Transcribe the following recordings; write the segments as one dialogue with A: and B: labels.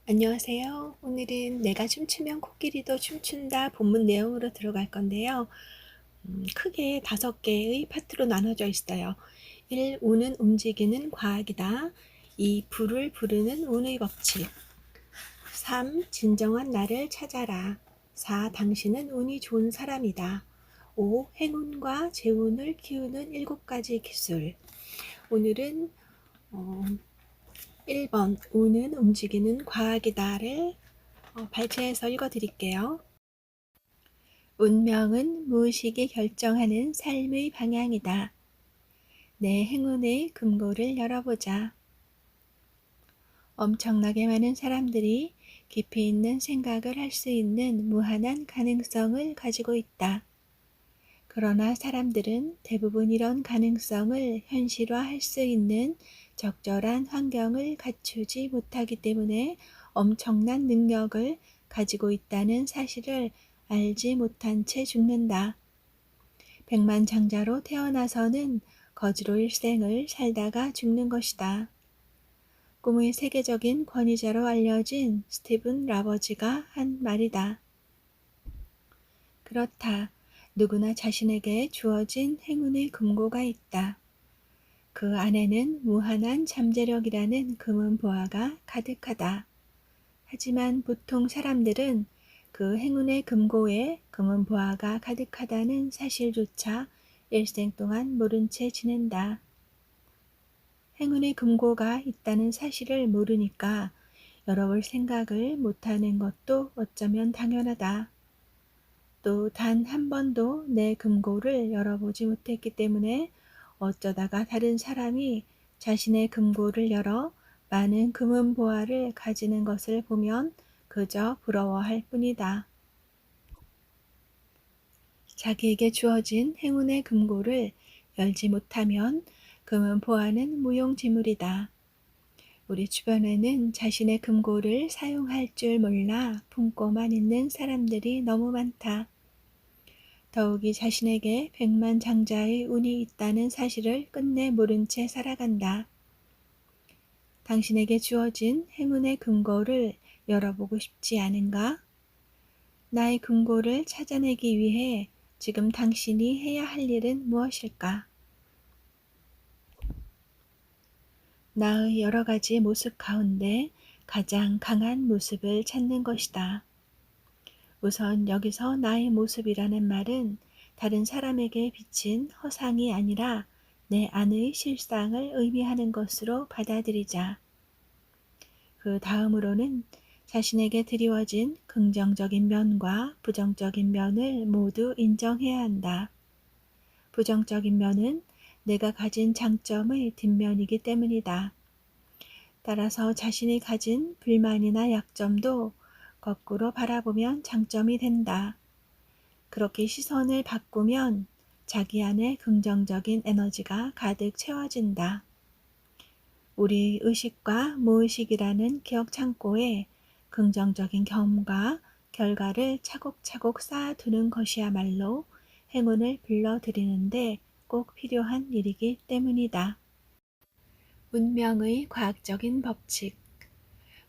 A: 안녕하세요. 오늘은 내가 춤추면 코끼리도 춤춘다 본문 내용으로 들어갈 건데요. 크게 5개의 파트로 나눠져 있어요. 1. 운은 움직이는 과학이다. 2. 불을 부르는 운의 법칙. 3. 진정한 나를 찾아라. 4. 당신은 운이 좋은 사람이다. 5. 행운과 재운을 키우는 7가지 기술. 오늘은 1번 운은 움직이는 과학이다를 발췌해서 읽어드릴게요. 운명은 무의식이 결정하는 삶의 방향이다. 내 행운의 금고를 열어보자. 엄청나게 많은 사람들이 깊이 있는 생각을 할 수 있는 무한한 가능성을 가지고 있다. 그러나 사람들은 대부분 이런 가능성을 현실화할 수 있는 적절한 환경을 갖추지 못하기 때문에 엄청난 능력을 가지고 있다는 사실을 알지 못한 채 죽는다. 백만장자로 태어나서는 거지로 일생을 살다가 죽는 것이다. 꿈의 세계적인 권위자로 알려진 스티븐 라버지가 한 말이다. 그렇다. 누구나 자신에게 주어진 행운의 금고가 있다. 그 안에는 무한한 잠재력이라는 금은 보화가 가득하다. 하지만 보통 사람들은 그 행운의 금고에 금은 보화가 가득하다는 사실조차 일생 동안 모른 채 지낸다. 행운의 금고가 있다는 사실을 모르니까 열어볼 생각을 못하는 것도 어쩌면 당연하다. 또 단 한 번도 내 금고를 열어보지 못했기 때문에 어쩌다가 다른 사람이 자신의 금고를 열어 많은 금은 보화를 가지는 것을 보면 그저 부러워할 뿐이다. 자기에게 주어진 행운의 금고를 열지 못하면 금은 보화는 무용지물이다. 우리 주변에는 자신의 금고를 사용할 줄 몰라 품고만 있는 사람들이 너무 많다. 더욱이 자신에게 백만장자의 운이 있다는 사실을 끝내 모른 채 살아간다. 당신에게 주어진 행운의 금고를 열어보고 싶지 않은가? 나의 금고를 찾아내기 위해 지금 당신이 해야 할 일은 무엇일까? 나의 여러 가지 모습 가운데 가장 강한 모습을 찾는 것이다. 우선 여기서 나의 모습이라는 말은 다른 사람에게 비친 허상이 아니라 내 안의 실상을 의미하는 것으로 받아들이자. 그 다음으로는 자신에게 드리워진 긍정적인 면과 부정적인 면을 모두 인정해야 한다. 부정적인 면은 내가 가진 장점의 뒷면이기 때문이다. 따라서 자신이 가진 불만이나 약점도 거꾸로 바라보면 장점이 된다. 그렇게 시선을 바꾸면 자기 안에 긍정적인 에너지가 가득 채워진다. 우리 의식과 무의식이라는 기억 창고에 긍정적인 경험과 결과를 차곡차곡 쌓아두는 것이야말로 행운을 불러들이는데 꼭 필요한 일이기 때문이다. 운명의 과학적인 법칙.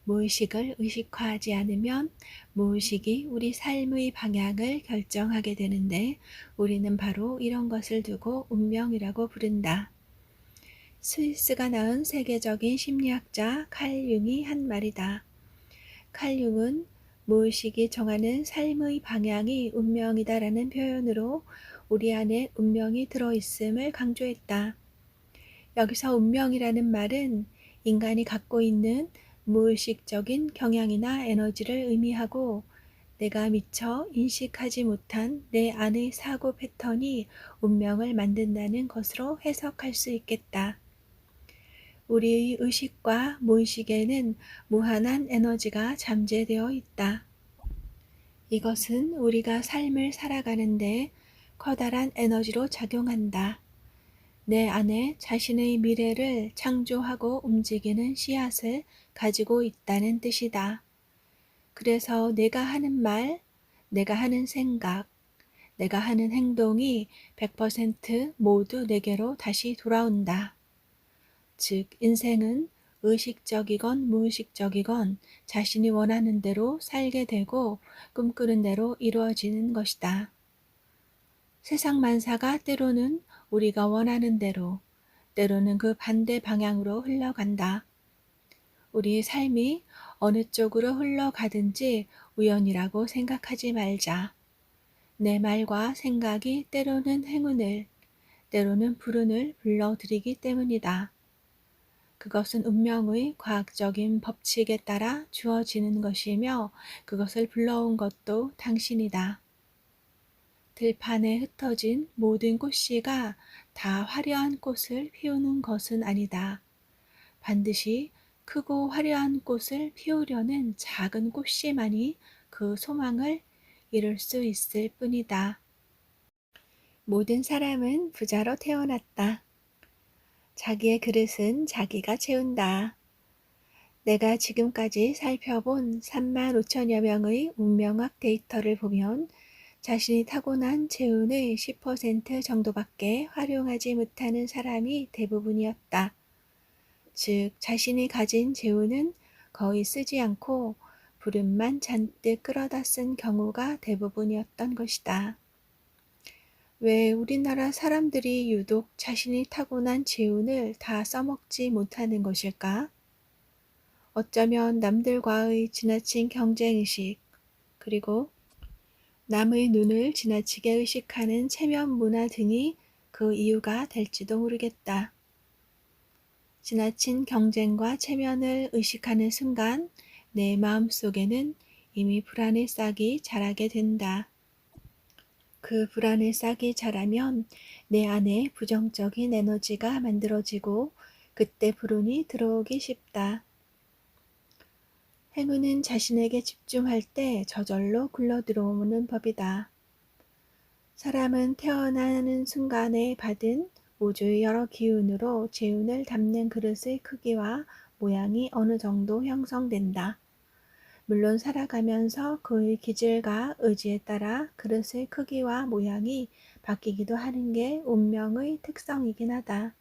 A: 무의식을 의식화하지 않으면 무의식이 우리 삶의 방향을 결정하게 되는데 우리는 바로 이런 것을 두고 운명이라고 부른다. 스위스가 낳은 세계적인 심리학자 칼 융이 한 말이다. 칼 융은 무의식이 정하는 삶의 방향이 운명이다라는 표현으로 우리 안에 운명이 들어있음을 강조했다. 여기서 운명이라는 말은 인간이 갖고 있는 무의식적인 경향이나 에너지를 의미하고 내가 미처 인식하지 못한 내 안의 사고 패턴이 운명을 만든다는 것으로 해석할 수 있겠다. 우리의 의식과 무의식에는 무한한 에너지가 잠재되어 있다. 이것은 우리가 삶을 살아가는데 커다란 에너지로 작용한다. 내 안에 자신의 미래를 창조하고 움직이는 씨앗을 가지고 있다는 뜻이다. 그래서 내가 하는 말, 내가 하는 생각, 내가 하는 행동이 100% 모두 내게로 다시 돌아온다. 즉, 인생은 의식적이건 무의식적이건 자신이 원하는 대로 살게 되고 꿈꾸는 대로 이루어지는 것이다. 세상 만사가 때로는 우리가 원하는 대로, 때로는 그 반대 방향으로 흘러간다. 우리 삶이 어느 쪽으로 흘러가든지 우연이라고 생각하지 말자. 내 말과 생각이 때로는 행운을, 때로는 불운을 불러들이기 때문이다. 그것은 운명의 과학적인 법칙에 따라 주어지는 것이며 그것을 불러온 것도 당신이다. 들판에 흩어진 모든 꽃씨가 다 화려한 꽃을 피우는 것은 아니다. 반드시 크고 화려한 꽃을 피우려는 작은 꽃씨만이 그 소망을 이룰 수 있을 뿐이다. 모든 사람은 부자로 태어났다. 자기의 그릇은 자기가 채운다. 내가 지금까지 살펴본 3만 5천여 명의 운명학 데이터를 보면 자신이 타고난 재운의 10% 정도밖에 활용하지 못하는 사람이 대부분이었다. 즉, 자신이 가진 재운은 거의 쓰지 않고 불운만 잔뜩 끌어다 쓴 경우가 대부분이었던 것이다. 왜 우리나라 사람들이 유독 자신이 타고난 재운을 다 써먹지 못하는 것일까? 어쩌면 남들과의 지나친 경쟁의식, 그리고 남의 눈을 지나치게 의식하는 체면 문화 등이 그 이유가 될지도 모르겠다. 지나친 경쟁과 체면을 의식하는 순간 내 마음속에는 이미 불안의 싹이 자라게 된다. 그 불안의 싹이 자라면 내 안에 부정적인 에너지가 만들어지고 그때 불운이 들어오기 쉽다. 행운은 자신에게 집중할 때 저절로 굴러들어오는 법이다. 사람은 태어나는 순간에 받은 우주의 여러 기운으로 재운을 담는 그릇의 크기와 모양이 어느 정도 형성된다. 물론 살아가면서 그의 기질과 의지에 따라 그릇의 크기와 모양이 바뀌기도 하는 게 운명의 특성이긴 하다.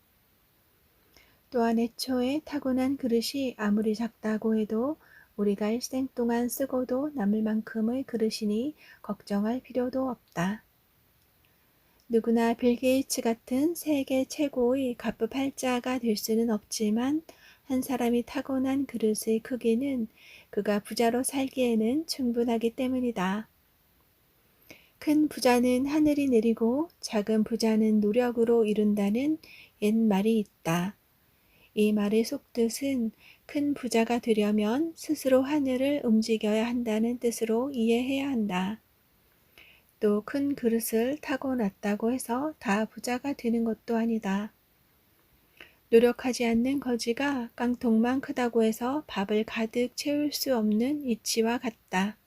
A: 또한 애초에 타고난 그릇이 아무리 작다고 해도 우리가 일생 동안 쓰고도 남을 만큼의 그릇이니 걱정할 필요도 없다. 누구나 빌 게이츠 같은 세계 최고의 갑부팔자가 될 수는 없지만 한 사람이 타고난 그릇의 크기는 그가 부자로 살기에는 충분하기 때문이다. 큰 부자는 하늘이 내리고 작은 부자는 노력으로 이룬다는 옛말이 있다. 이 말의 속뜻은 큰 부자가 되려면 스스로 하늘을 움직여야 한다는 뜻으로 이해해야 한다. 또 큰 그릇을 타고났다고 해서 다 부자가 되는 것도 아니다. 노력하지 않는 거지가 깡통만 크다고 해서 밥을 가득 채울 수 없는 이치와 같다.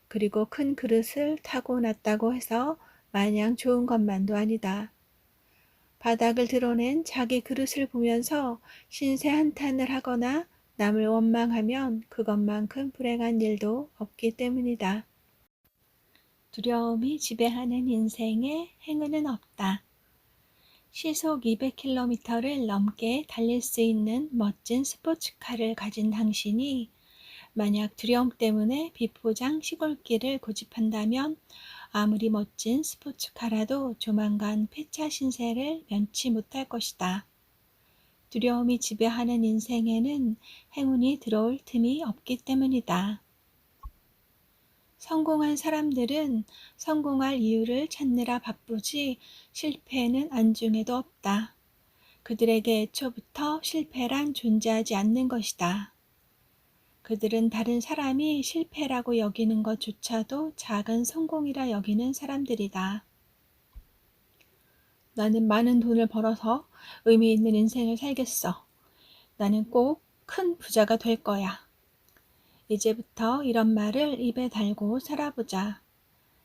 A: 그리고 큰 그릇을 타고났다고 해서 마냥 좋은 것만도 아니다. 바닥을 드러낸 자기 그릇을 보면서 신세 한탄을 하거나 남을 원망하면 그것만큼 불행한 일도 없기 때문이다. 두려움이 지배하는 인생에 행운은 없다. 시속 200km를 넘게 달릴 수 있는 멋진 스포츠카를 가진 당신이 만약 두려움 때문에 비포장 시골길을 고집한다면 아무리 멋진 스포츠카라도 조만간 폐차 신세를 면치 못할 것이다. 두려움이 지배하는 인생에는 행운이 들어올 틈이 없기 때문이다. 성공한 사람들은 성공할 이유를 찾느라 바쁘지 실패에는 안중에도 없다. 그들에게 애초부터 실패란 존재하지 않는 것이다. 그들은 다른 사람이 실패라고 여기는 것조차도 작은 성공이라 여기는 사람들이다. 나는 많은 돈을 벌어서 의미 있는 인생을 살겠어. 나는 꼭 큰 부자가 될 거야. 이제부터 이런 말을 입에 달고 살아보자.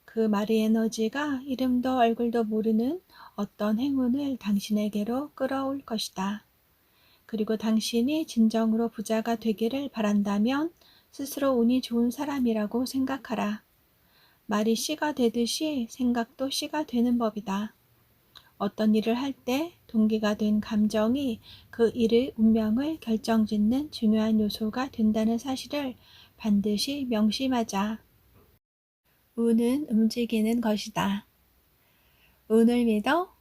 A: 그 말의 에너지가 이름도 얼굴도 모르는 어떤 행운을 당신에게로 끌어올 것이다. 그리고 당신이 진정으로 부자가 되기를 바란다면 스스로 운이 좋은 사람이라고 생각하라. 말이 씨가 되듯이 생각도 씨가 되는 법이다. 어떤 일을 할 때 동기가 된 감정이 그 일의 운명을 결정짓는 중요한 요소가 된다는 사실을 반드시 명심하자. 운은 움직이는 것이다. 운을 믿어?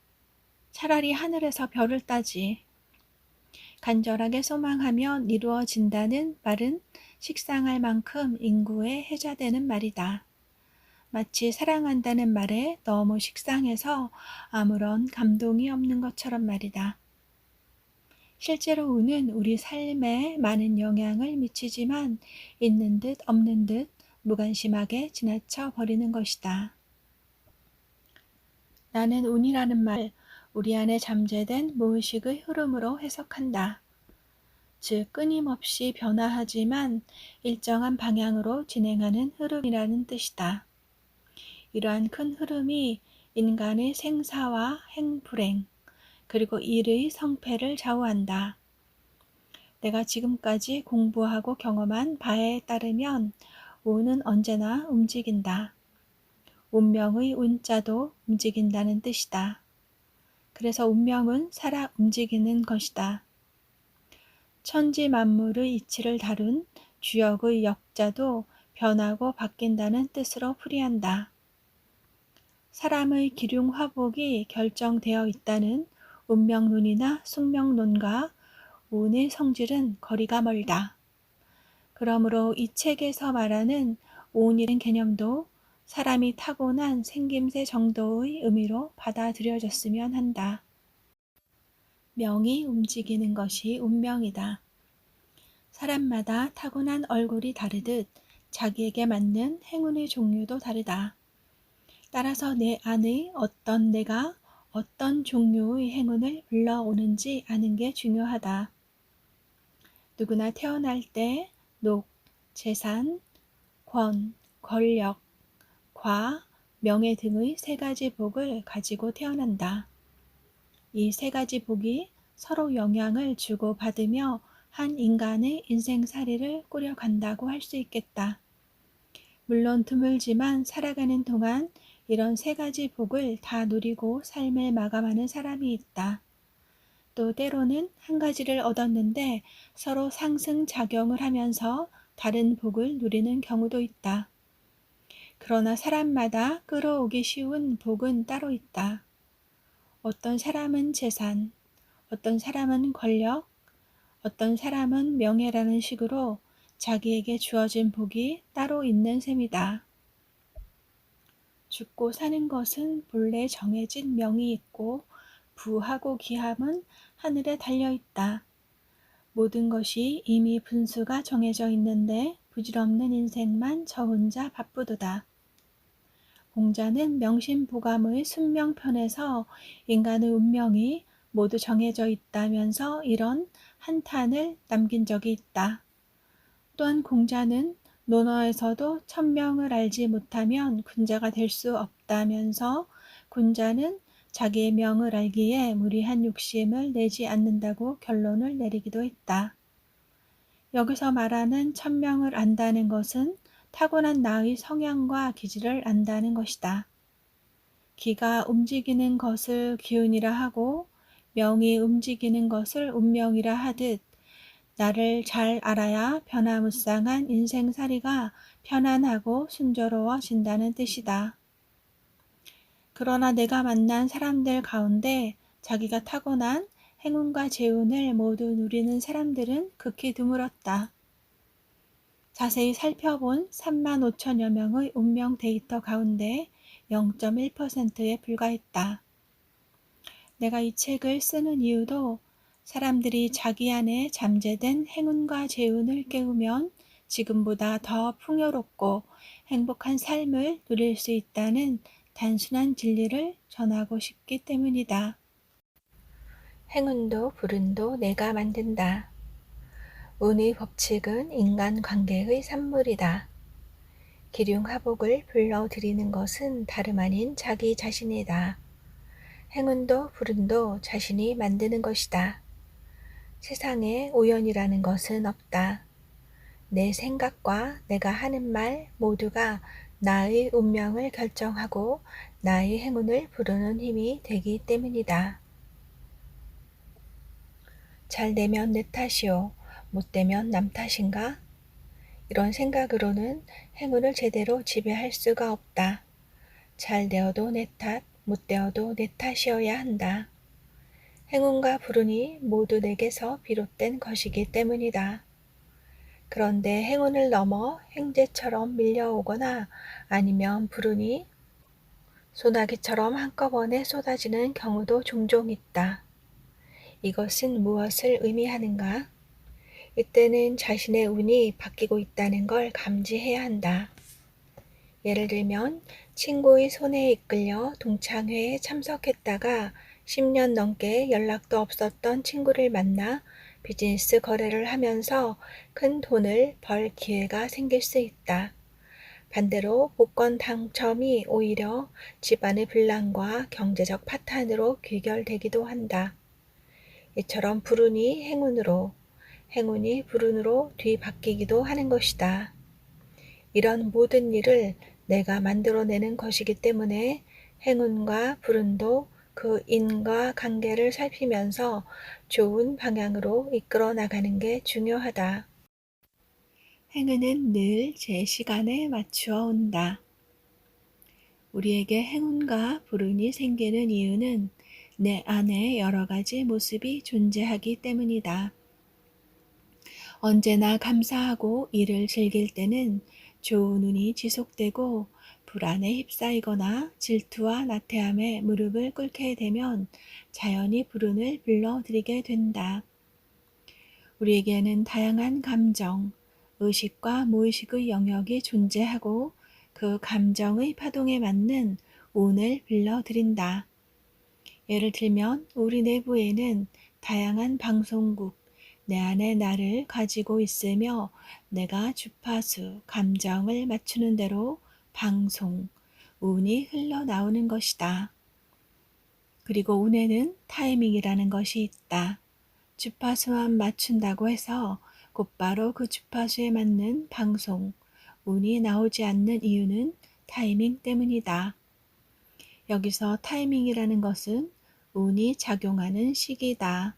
A: 차라리 하늘에서 별을 따지. 간절하게 소망하면 이루어진다는 말은 식상할 만큼 인구에 해자되는 말이다. 마치 사랑한다는 말에 너무 식상해서 아무런 감동이 없는 것처럼 말이다. 실제로 운은 우리 삶에 많은 영향을 미치지만 있는 듯 없는 듯 무관심하게 지나쳐 버리는 것이다. 나는 운이라는 말, 우리 안에 잠재된 무의식의 흐름으로 해석한다. 즉 끊임없이 변화하지만 일정한 방향으로 진행하는 흐름이라는 뜻이다. 이러한 큰 흐름이 인간의 생사와 행불행, 그리고 일의 성패를 좌우한다. 내가 지금까지 공부하고 경험한 바에 따르면 운은 언제나 움직인다. 운명의 운자도 움직인다는 뜻이다. 그래서 운명은 살아 움직이는 것이다. 천지 만물의 이치를 다룬 주역의 역자도 변하고 바뀐다는 뜻으로 풀이한다. 사람의 기륭화복이 결정되어 있다는 운명론이나 숙명론과 운의 성질은 거리가 멀다. 그러므로 이 책에서 말하는 운이라는 개념도 사람이 타고난 생김새 정도의 의미로 받아들여졌으면 한다. 명이 움직이는 것이 운명이다. 사람마다 타고난 얼굴이 다르듯 자기에게 맞는 행운의 종류도 다르다. 따라서 내 안의 어떤 내가 어떤 종류의 행운을 불러오는지 아는 게 중요하다. 누구나 태어날 때 녹, 재산, 권, 권력, 과, 명예 등의 세 가지 복을 가지고 태어난다. 이 세 가지 복이 서로 영향을 주고받으며 한 인간의 인생살이를 꾸려간다고 할 수 있겠다. 물론 드물지만 살아가는 동안 이런 세 가지 복을 다 누리고 삶을 마감하는 사람이 있다. 또 때로는 한 가지를 얻었는데 서로 상승작용을 하면서 다른 복을 누리는 경우도 있다. 그러나 사람마다 끌어오기 쉬운 복은 따로 있다. 어떤 사람은 재산, 어떤 사람은 권력, 어떤 사람은 명예라는 식으로 자기에게 주어진 복이 따로 있는 셈이다. 죽고 사는 것은 본래 정해진 명이 있고 부하고 기함은 하늘에 달려있다. 모든 것이 이미 분수가 정해져 있는데 부질없는 인생만 저 혼자 바쁘도다. 공자는 명심보감의 순명편에서 인간의 운명이 모두 정해져 있다면서 이런 한탄을 남긴 적이 있다. 또한 공자는 논어에서도 천명을 알지 못하면 군자가 될 수 없다면서 군자는 자기의 명을 알기에 무리한 욕심을 내지 않는다고 결론을 내리기도 했다. 여기서 말하는 천명을 안다는 것은 타고난 나의 성향과 기질을 안다는 것이다. 기가 움직이는 것을 기운이라 하고 명이 움직이는 것을 운명이라 하듯 나를 잘 알아야 변화무쌍한 인생살이가 편안하고 순조로워진다는 뜻이다. 그러나 내가 만난 사람들 가운데 자기가 타고난 행운과 재운을 모두 누리는 사람들은 극히 드물었다. 자세히 살펴본 35,000여 명의 운명 데이터 가운데 0.1%에 불과했다. 내가 이 책을 쓰는 이유도 사람들이 자기 안에 잠재된 행운과 재운을 깨우면 지금보다 더 풍요롭고 행복한 삶을 누릴 수 있다는 단순한 진리를 전하고 싶기 때문이다. 행운도 불운도 내가 만든다. 운의 법칙은 인간관계의 산물이다. 기륭화복을 불러들이는 것은 다름 아닌 자기 자신이다. 행운도 불운도 자신이 만드는 것이다. 세상에 우연이라는 것은 없다. 내 생각과 내가 하는 말 모두가 나의 운명을 결정하고 나의 행운을 부르는 힘이 되기 때문이다. 잘 되면 내 탓이요, 못 되면 남 탓인가? 이런 생각으로는 행운을 제대로 지배할 수가 없다. 잘 되어도 내 탓, 못 되어도 내 탓이어야 한다. 행운과 불운이 모두 내게서 비롯된 것이기 때문이다. 그런데 행운을 넘어 횡재처럼 밀려오거나 아니면 불운이 소나기처럼 한꺼번에 쏟아지는 경우도 종종 있다. 이것은 무엇을 의미하는가? 이때는 자신의 운이 바뀌고 있다는 걸 감지해야 한다. 예를 들면 친구의 손에 이끌려 동창회에 참석했다가 10년 넘게 연락도 없었던 친구를 만나 비즈니스 거래를 하면서 큰 돈을 벌 기회가 생길 수 있다. 반대로 복권 당첨이 오히려 집안의 분란과 경제적 파탄으로 귀결되기도 한다. 이처럼 불운이 행운으로, 행운이 불운으로 뒤바뀌기도 하는 것이다. 이런 모든 일을 내가 만들어내는 것이기 때문에 행운과 불운도 그 인과 관계를 살피면서 좋은 방향으로 이끌어 나가는 게 중요하다. 행운은 늘 제 시간에 맞추어 온다. 우리에게 행운과 불운이 생기는 이유는 내 안에 여러 가지 모습이 존재하기 때문이다. 언제나 감사하고 일을 즐길 때는 좋은 운이 지속되고 불안에 휩싸이거나 질투와 나태함에 무릎을 꿇게 되면 자연히 불운을 불러들이게 된다. 우리에게는 다양한 감정, 의식과 무의식의 영역이 존재하고 그 감정의 파동에 맞는 운을 불러들인다. 예를 들면 우리 내부에는 다양한 방송국, 내 안에 나를 가지고 있으며 내가 주파수, 감정을 맞추는 대로 방송, 운이 흘러나오는 것이다. 그리고 운에는 타이밍이라는 것이 있다. 주파수만 맞춘다고 해서 곧바로 그 주파수에 맞는 방송, 운이 나오지 않는 이유는 타이밍 때문이다. 여기서 타이밍이라는 것은 운이 작용하는 시기다.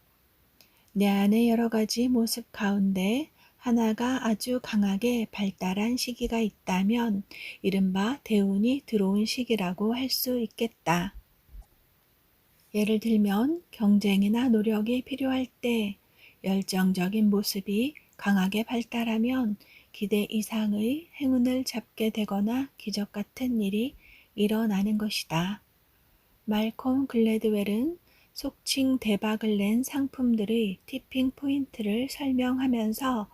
A: 내 안의 여러 가지 모습 가운데 하나가 아주 강하게 발달한 시기가 있다면 이른바 대운이 들어온 시기라고 할 수 있겠다. 예를 들면 경쟁이나 노력이 필요할 때 열정적인 모습이 강하게 발달하면 기대 이상의 행운을 잡게 되거나 기적 같은 일이 일어나는 것이다. 말콤 글래드웰은 속칭 대박을 낸 상품들의 티핑 포인트를 설명하면서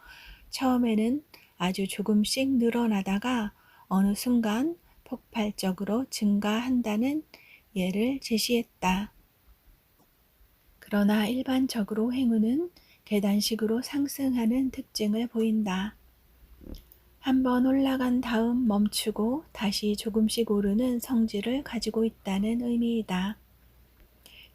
A: 처음에는 아주 조금씩 늘어나다가 어느 순간 폭발적으로 증가한다는 예를 제시했다. 그러나 일반적으로 행운은 계단식으로 상승하는 특징을 보인다. 한번 올라간 다음 멈추고 다시 조금씩 오르는 성질을 가지고 있다는 의미이다.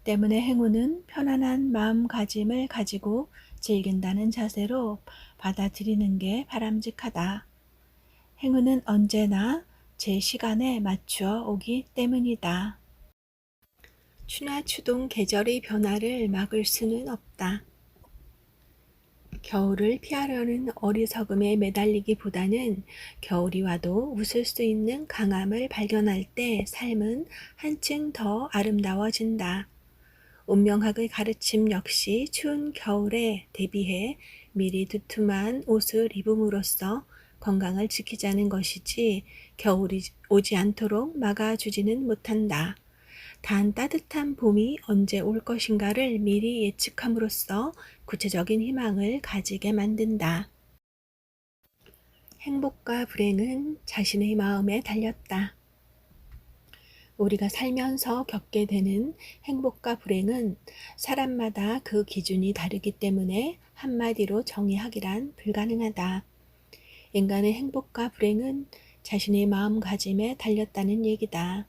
A: 때문에 행운은 편안한 마음가짐을 가지고 즐긴다는 자세로 받아들이는 게 바람직하다. 행운은 언제나 제 시간에 맞추어 오기 때문이다. 추나추동 계절의 변화를 막을 수는 없다. 겨울을 피하려는 어리석음에 매달리기보다는 겨울이 와도 웃을 수 있는 강함을 발견할 때 삶은 한층 더 아름다워진다. 운명학의 가르침 역시 추운 겨울에 대비해 미리 두툼한 옷을 입음으로써 건강을 지키자는 것이지 겨울이 오지 않도록 막아주지는 못한다. 단 따뜻한 봄이 언제 올 것인가를 미리 예측함으로써 구체적인 희망을 가지게 만든다. 행복과 불행은 자신의 마음에 달렸다. 우리가 살면서 겪게 되는 행복과 불행은 사람마다 그 기준이 다르기 때문에 한마디로 정의하기란 불가능하다. 인간의 행복과 불행은 자신의 마음가짐에 달렸다는 얘기다.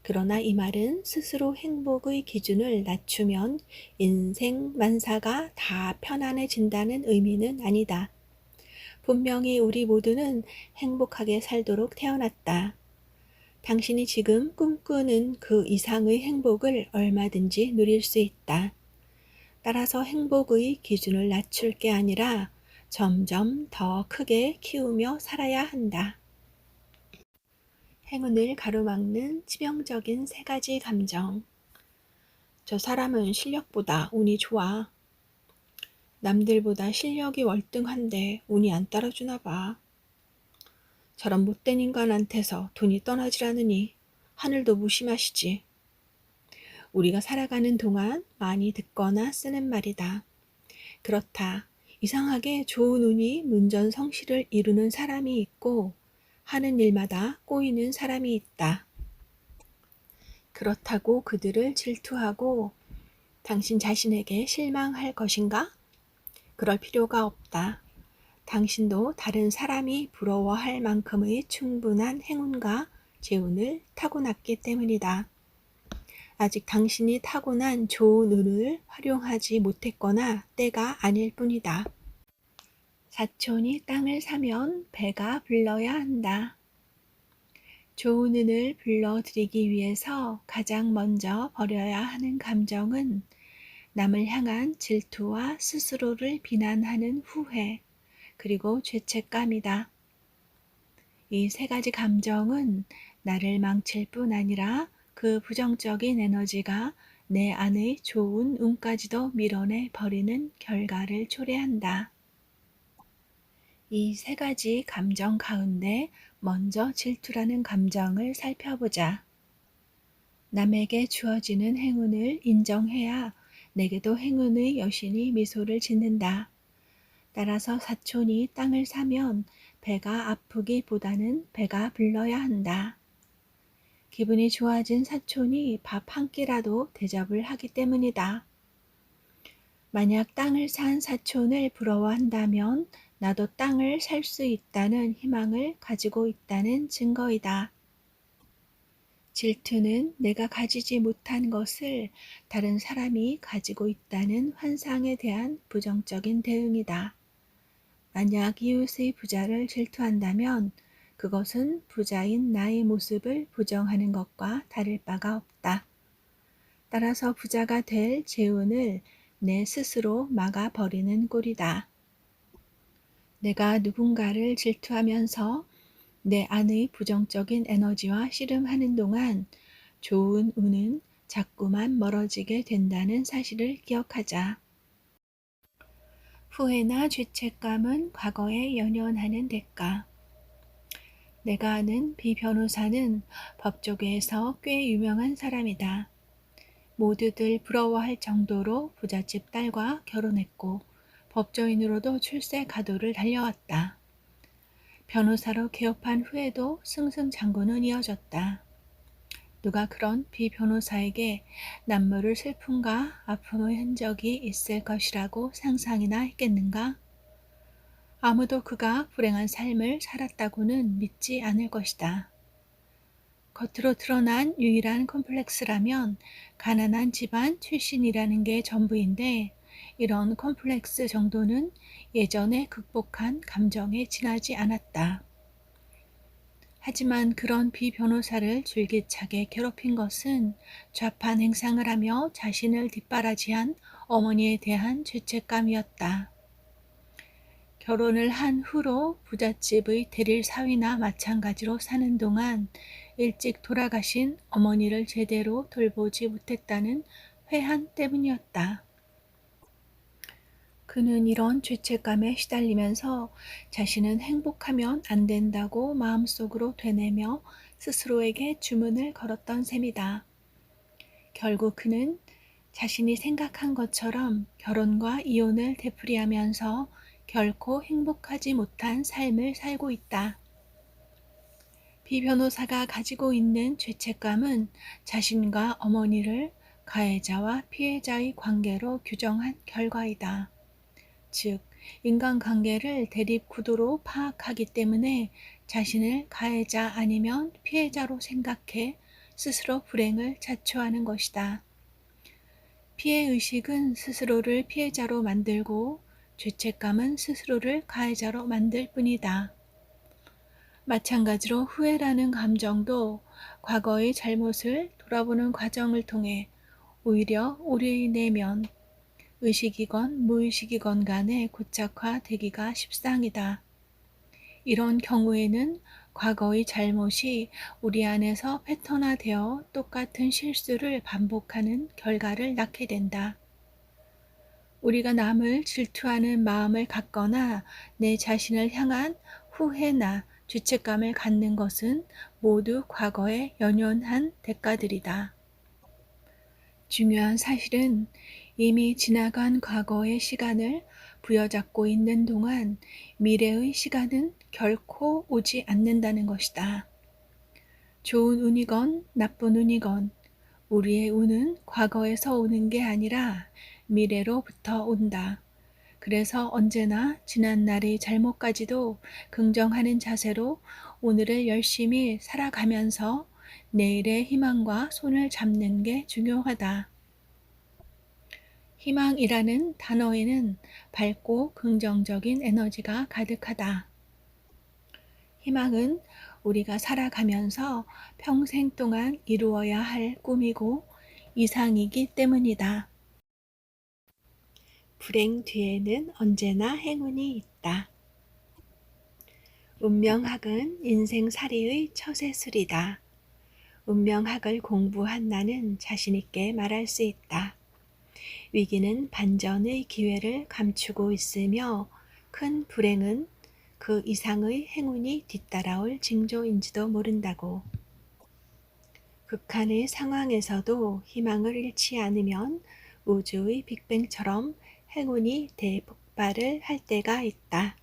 A: 그러나 이 말은 스스로 행복의 기준을 낮추면 인생 만사가 다 편안해진다는 의미는 아니다. 분명히 우리 모두는 행복하게 살도록 태어났다. 당신이 지금 꿈꾸는 그 이상의 행복을 얼마든지 누릴 수 있다. 따라서 행복의 기준을 낮출 게 아니라 점점 더 크게 키우며 살아야 한다. 행운을 가로막는 치명적인 3가지 감정. 저 사람은 실력보다 운이 좋아. 남들보다 실력이 월등한데 운이 안 따라주나 봐. 저런 못된 인간한테서 돈이 떠나질 않으니 하늘도 무심하시지. 우리가 살아가는 동안 많이 듣거나 쓰는 말이다. 그렇다. 이상하게 좋은 운이 문전성시를 이루는 사람이 있고 하는 일마다 꼬이는 사람이 있다. 그렇다고 그들을 질투하고 당신 자신에게 실망할 것인가? 그럴 필요가 없다. 당신도 다른 사람이 부러워할 만큼의 충분한 행운과 재운을 타고났기 때문이다. 아직 당신이 타고난 좋은 운을 활용하지 못했거나 때가 아닐 뿐이다. 사촌이 땅을 사면 배가 불러야 한다. 좋은 운을 불러들이기 위해서 가장 먼저 버려야 하는 감정은 남을 향한 질투와 스스로를 비난하는 후회, 그리고 죄책감이다. 이 3가지 감정은 나를 망칠 뿐 아니라 그 부정적인 에너지가 내 안의 좋은 운까지도 밀어내 버리는 결과를 초래한다. 이 3가지 감정 가운데 먼저 질투라는 감정을 살펴보자. 남에게 주어지는 행운을 인정해야 내게도 행운의 여신이 미소를 짓는다. 따라서 사촌이 땅을 사면 배가 아프기보다는 배가 불러야 한다. 기분이 좋아진 사촌이 밥 한 끼라도 대접을 하기 때문이다. 만약 땅을 산 사촌을 부러워한다면 나도 땅을 살 수 있다는 희망을 가지고 있다는 증거이다. 질투는 내가 가지지 못한 것을 다른 사람이 가지고 있다는 환상에 대한 부정적인 대응이다. 만약 이웃의 부자를 질투한다면 그것은 부자인 나의 모습을 부정하는 것과 다를 바가 없다. 따라서 부자가 될 재운을 내 스스로 막아버리는 꼴이다. 내가 누군가를 질투하면서 내 안의 부정적인 에너지와 씨름하는 동안 좋은 운은 자꾸만 멀어지게 된다는 사실을 기억하자. 후회나 죄책감은 과거에 연연하는 대가. 내가 아는 비 변호사는 법조계에서 꽤 유명한 사람이다. 모두들 부러워할 정도로 부잣집 딸과 결혼했고 법조인으로도 출세 가도를 달려왔다. 변호사로 개업한 후에도 승승장구는 이어졌다. 누가 그런 비 변호사에게 남모를 슬픔과 아픔의 흔적이 있을 것이라고 상상이나 했겠는가? 아무도 그가 불행한 삶을 살았다고는 믿지 않을 것이다. 겉으로 드러난 유일한 컴플렉스라면 가난한 집안 출신이라는 게 전부인데 이런 컴플렉스 정도는 예전에 극복한 감정에 지나지 않았다. 하지만 그런 비 변호사를 줄기차게 괴롭힌 것은 좌판 행상을 하며 자신을 뒷바라지한 어머니에 대한 죄책감이었다. 결혼을 한 후로 부잣집의 대릴 사위나 마찬가지로 사는 동안 일찍 돌아가신 어머니를 제대로 돌보지 못했다는 회한 때문이었다. 그는 이런 죄책감에 시달리면서 자신은 행복하면 안 된다고 마음속으로 되뇌며 스스로에게 주문을 걸었던 셈이다. 결국 그는 자신이 생각한 것처럼 결혼과 이혼을 되풀이하면서 결코 행복하지 못한 삶을 살고 있다. 비 변호사가 가지고 있는 죄책감은 자신과 어머니를 가해자와 피해자의 관계로 규정한 결과이다. 즉, 인간관계를 대립구도로 파악하기 때문에 자신을 가해자 아니면 피해자로 생각해 스스로 불행을 자초하는 것이다. 피해의식은 스스로를 피해자로 만들고 죄책감은 스스로를 가해자로 만들 뿐이다. 마찬가지로 후회라는 감정도 과거의 잘못을 돌아보는 과정을 통해 오히려 우리의 내면, 의식이건 무의식이건 간에 고착화되기가 십상이다. 이런 경우에는 과거의 잘못이 우리 안에서 패턴화되어 똑같은 실수를 반복하는 결과를 낳게 된다. 우리가 남을 질투하는 마음을 갖거나 내 자신을 향한 후회나 죄책감을 갖는 것은 모두 과거에 연연한 대가들이다. 중요한 사실은 이미 지나간 과거의 시간을 부여잡고 있는 동안 미래의 시간은 결코 오지 않는다는 것이다. 좋은 운이건 나쁜 운이건 우리의 운은 과거에서 오는 게 아니라 미래로부터 온다. 그래서 언제나 지난날의 잘못까지도 긍정하는 자세로 오늘을 열심히 살아가면서 내일의 희망과 손을 잡는 게 중요하다. 희망이라는 단어에는 밝고 긍정적인 에너지가 가득하다. 희망은 우리가 살아가면서 평생 동안 이루어야 할 꿈이고 이상이기 때문이다. 불행 뒤에는 언제나 행운이 있다. 운명학은 인생살이의 처세술이다. 운명학을 공부한 나는 자신있게 말할 수 있다. 위기는 반전의 기회를 감추고 있으며 큰 불행은 그 이상의 행운이 뒤따라올 징조인지도 모른다고. 극한의 상황에서도 희망을 잃지 않으면 우주의 빅뱅처럼 행운이 대폭발을 할 때가 있다.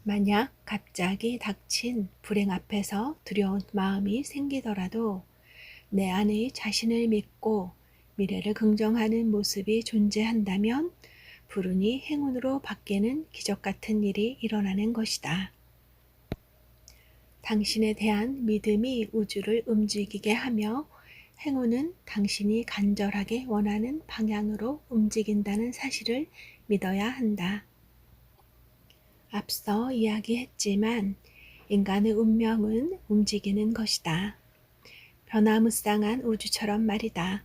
A: 만약 갑자기 닥친 불행 앞에서 두려운 마음이 생기더라도 내 안의 자신을 믿고 미래를 긍정하는 모습이 존재한다면 불운이 행운으로 바뀌는 기적 같은 일이 일어나는 것이다. 당신에 대한 믿음이 우주를 움직이게 하며 행운은 당신이 간절하게 원하는 방향으로 움직인다는 사실을 믿어야 한다. 앞서 이야기했지만 인간의 운명은 움직이는 것이다. 변화무쌍한 우주처럼 말이다.